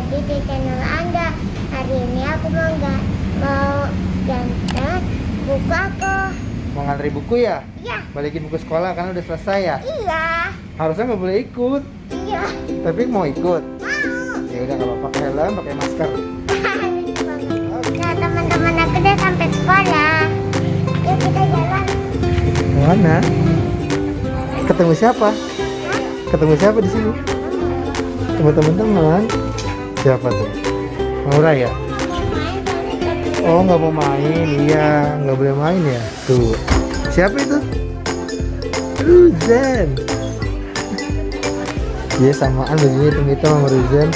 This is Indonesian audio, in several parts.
lagi di channel Anda. Hari ini aku mau ganti buku aku. Mau ngantri buku ya? Iya. Balikin buku sekolah karena udah selesai ya? Iya. Harusnya nggak boleh ikut. Iya. Tapi mau ikut? Mau. Ya udah, kalau pakai helm, pakai masker. Nah, teman-teman aku udah sampai sekolah. Yuk kita jalan. Mana? Ketemu siapa? Ketemu siapa di sini? Ketemu teman-teman. Siapa tuh? Maura ya? Oh, nggak mau main. Iya, nggak boleh main ya. Tuh. Siapa itu? Ruzen. Iya, samaan begini hitam-hitam sama Ruzen.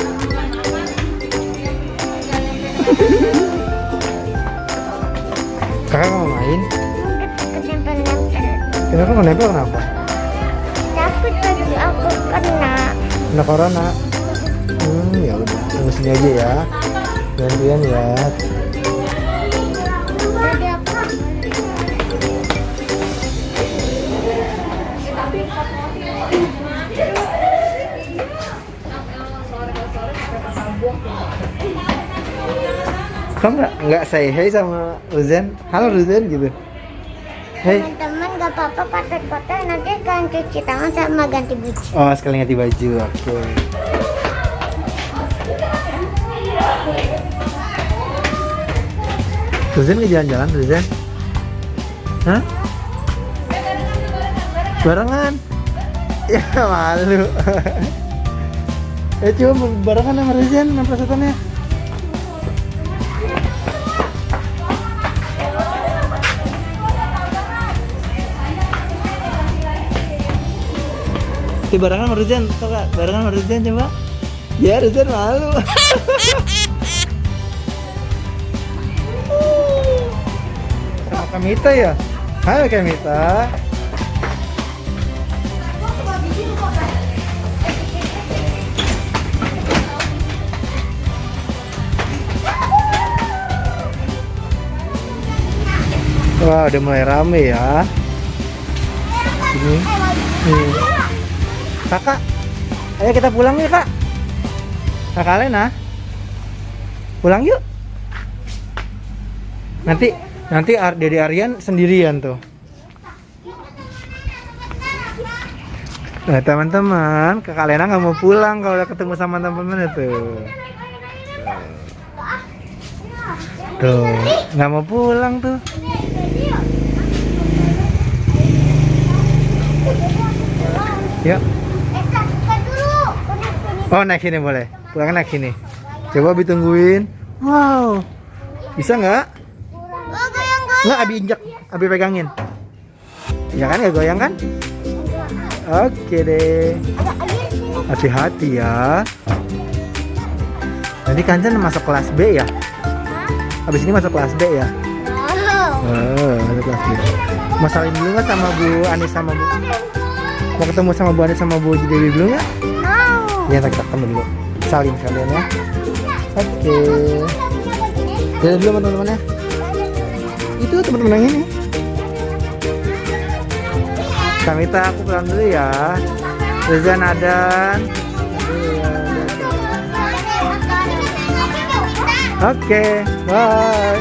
Kakak mau main? Ketempel-nempel. Kenapa nggak nempel? Kenapa? Takut baju aku kena. Kena corona. Ya udah, tunggu sini aja ya. Gantian ya. Jadi apa? Kamu nggak say hey sama Ruzen? Halo Ruzen gitu. Hey. Teman-teman gak apa-apa kotor-kotor, nanti kalian cuci tangan sama ganti baju. Oh, sekali ganti baju. Oke. Ruzen ke jalan-jalan, Ruzen? Hah? Barengan? Ya malu. Coba barengan sama Ruzen, nampak setannya. Barengan sama Ruzen, coba barengan sama Ruzen coba. Ya, Ruzen malu. Sama Kamita ya? Halo Kamita. Wah, udah mulai rame ya. Sini. Kakak, ayo kita pulang yuk kak. Kakak Lena, pulang yuk. Nanti Dede Aryan sendirian tuh. Nah teman-teman, Kakak Lena nggak mau pulang kalau udah ketemu sama teman-teman itu. Tuh, nggak mau pulang tuh. Yuk. Oh, naik sini boleh. Pulang naik sini. Coba Abi tungguin. Wow. Bisa nggak? Nggak, Abi injak. Abi pegangin. Ya kan, nggak goyang kan? Oke deh. Hati-hati ya. Nanti Kancan masuk kelas B ya? Habis ini masuk kelas B ya? Oh, masuk kelas B. Mau salim dulu nggak sama Bu Anis sama Bu? Mau ketemu sama Bu Anis sama Bu Dewi dulu nggak? Ya, kita ketemu dulu. Salim kalian ya. Oke. Jalan dulu sama teman-temannya. Itu teman-teman yang ini. Kamita, aku pulang dulu ya. Reza Nadan. Oke, bye.